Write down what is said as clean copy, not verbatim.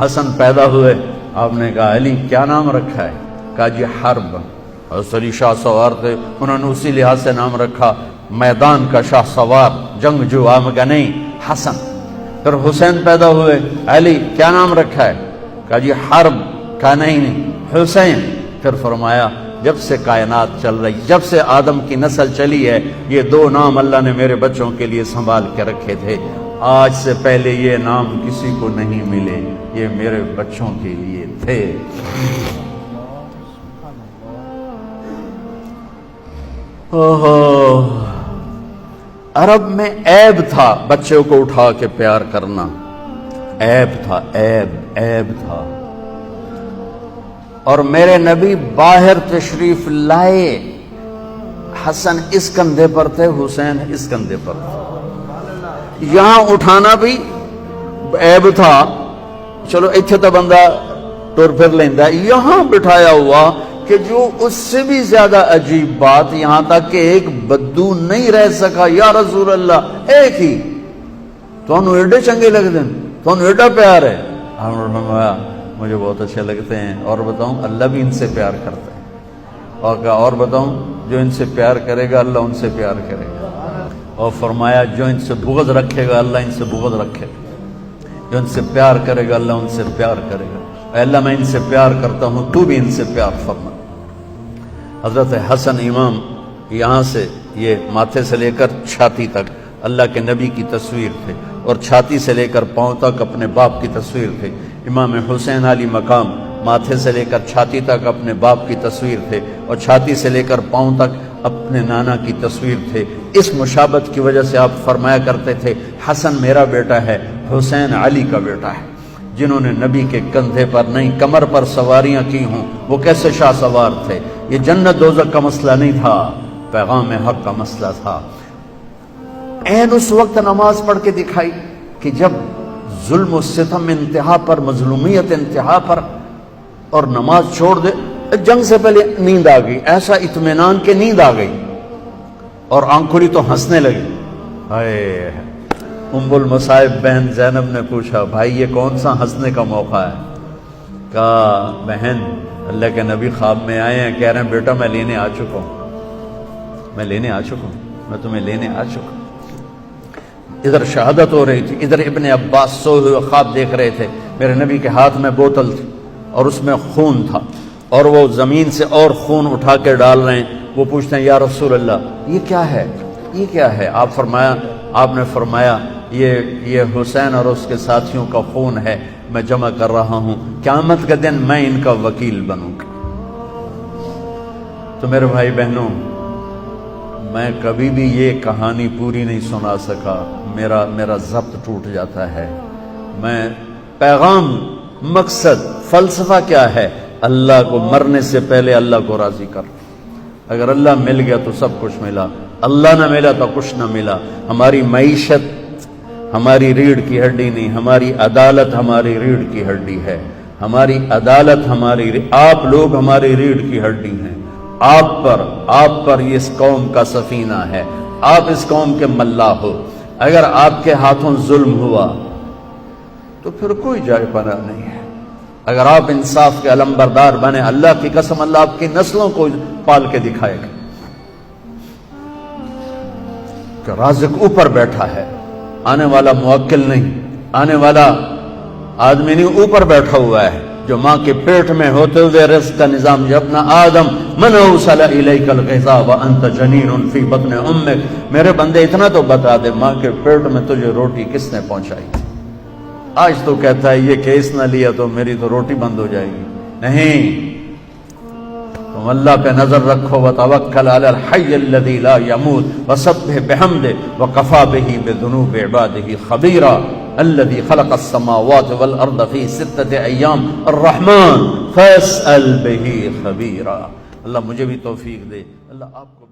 حسن پیدا ہوئے، آپ نے کہا علی کیا نام رکھا ہے؟ کہا جی حرب. حضرت علی شاہ سوار تھے، انہوں نے اسی لحاظ سے نام رکھا، میدان کا شاہ سوار، جنگجو. آپ کا نہیں، حسن. پھر حسین پیدا ہوئے، علی کیا نام رکھا ہے؟ کہا جی حرب. کہا نہیں حسین. پھر فرمایا جب سے کائنات چل رہی، جب سے آدم کی نسل چلی ہے، یہ دو نام اللہ نے میرے بچوں کے لیے سنبھال کے رکھے تھے. آج سے پہلے یہ نام کسی کو نہیں ملے، یہ میرے بچوں کے لیے تھے. عرب میں عیب تھا بچوں کو اٹھا کے پیار کرنا، عیب تھا، عیب تھا. اور میرے نبی باہر تشریف لائے، حسن اس کندھے پر تھے، حسین اس کندھے پر تھے. یہاں اٹھانا بھی عیب تھا، چلو اتھے تو بندہ ٹور پھر لیندہ، یہاں بٹھایا ہوا کہ جو اس سے بھی زیادہ عجیب بات، یہاں تک کہ ایک بدو نہیں رہ سکا. یا رسول اللہ ایک ہی تو انہوں ایڈے چنگے لگ دیں، تو انہوں ایڈا پیار ہے. مجھے بہت اچھے لگتے ہیں. اور بتاؤں اللہ بھی ان سے پیار کرتا ہے. اور کہا اور بتاؤں جو ان سے پیار کرے گا اللہ ان سے پیار کرے گا. اور فرمایا جو ان سے بغض رکھے گا اللہ ان سے بغض رکھے گا، جو ان سے پیار کرے گا اللہ ان سے پیار کرے گا. اے اللہ میں ان سے پیار کرتا ہوں، تو بھی ان سے پیار فرما. حضرت حسن امام یہاں سے یہ ماتھے سے لے کر چھاتی تک اللہ کے نبی کی تصویر تھے، اور چھاتی سے لے کر پاؤں تک اپنے باپ کی تصویر تھے. امام حسین علی مقام ماتھے سے لے کر چھاتی تک اپنے باپ کی تصویر تھے، اور چھاتی سے لے کر پاؤں تک اپنے نانا کی تصویر تھے. اس مشابت کی وجہ سے آپ فرمایا کرتے تھے حسن میرا بیٹا ہے، حسین علی کا بیٹا ہے. جنہوں نے نبی کے کندھے پر نہیں کمر پر سواریاں کی ہوں وہ کیسے شاہ سوار تھے. یہ جنت دوزخ کا مسئلہ نہیں تھا، پیغام حق کا مسئلہ تھا. عین اس وقت نماز پڑھ کے دکھائی کہ جب ظلم و ستم انتہا پر، مظلومیت انتہا پر، اور نماز چھوڑ دے. جنگ سے پہلے نیند آ گئی، ایسا اطمینان کہ نیند آ گئی اور آنکھ کھلی تو ہنسنے لگی. ہائے ام المصائب بہن زینب نے پوچھا بھائی یہ کون سا ہنسنے کا موقع ہے؟ کہا بہن اللہ کے نبی خواب میں آئے ہیں، کہہ رہے ہیں بیٹا میں لینے آ چکا ہوں، میں لینے آ چکا ہوں، میں تمہیں لینے آ چکا ہوں. ادھر شہادت ہو رہی تھی، ادھر ابن عباس سوئے ہوئے خواب دیکھ رہے تھے. میرے نبی کے ہاتھ میں بوتل تھی اور اس میں خون تھا، اور وہ زمین سے اور خون اٹھا کے ڈال رہے ہیں. وہ پوچھتے ہیں یا رسول اللہ یہ کیا ہے، یہ کیا ہے؟ آپ نے فرمایا یہ حسین اور اس کے ساتھیوں کا خون ہے، میں جمع کر رہا ہوں، قیامت کے دن میں ان کا وکیل بنوں گا. تو میرے بھائی بہنوں، میں کبھی بھی یہ کہانی پوری نہیں سنا سکا، میرا ضبط ٹوٹ جاتا ہے. میں پیغام، مقصد، فلسفہ کیا ہے؟ اللہ کو مرنے سے پہلے اللہ کو راضی کر. اگر اللہ مل گیا تو سب کچھ ملا، اللہ نہ ملا تو کچھ نہ ملا. ہماری معیشت ہماری ریڑھ کی ہڈی نہیں، ہماری عدالت ہماری ریڑھ کی ہڈی ہے. ہماری عدالت آپ لوگ ہماری ریڑھ کی ہڈی ہیں. آپ پر اس قوم کا سفینہ ہے، آپ اس قوم کے ملا ہو. اگر آپ کے ہاتھوں ظلم ہوا تو پھر کوئی جائے پناہ نہیں ہے. اگر آپ انصاف کے علمبردار بنے، اللہ کی قسم اللہ آپ کی نسلوں کو پال کے دکھائے گا کہ رازق اوپر بیٹھا ہے، آنے والا موکل نہیں، آنے والا آدمی نہیں، اوپر بیٹھا ہوا ہے جو ماں کے پیٹ میں ہوتے ہوئے رزق کا نظام. ابن آدم من اوصل الیک الغذاء وانت جنین فی بطن امک. میرے بندے اتنا تو بتا دے ماں کے پیٹ میں تجھے روٹی کس نے پہنچائی تھی؟ آج تو کہتا ہے یہ کیس نہ لیا تو میری تو روٹی بند ہو جائے گی. نہیں، تم اللہ پہ نظر رکھو. وتوکل علی الحی الذی لا یموت وسبح بحمدہ وکفی بہ بذنوب عبادہ خبیرا الذي خلق السماوات والارض في 6 ایام الرحمن فاسأل به خبیرا. اللہ مجھے بھی توفیق دے، اللہ آپ کو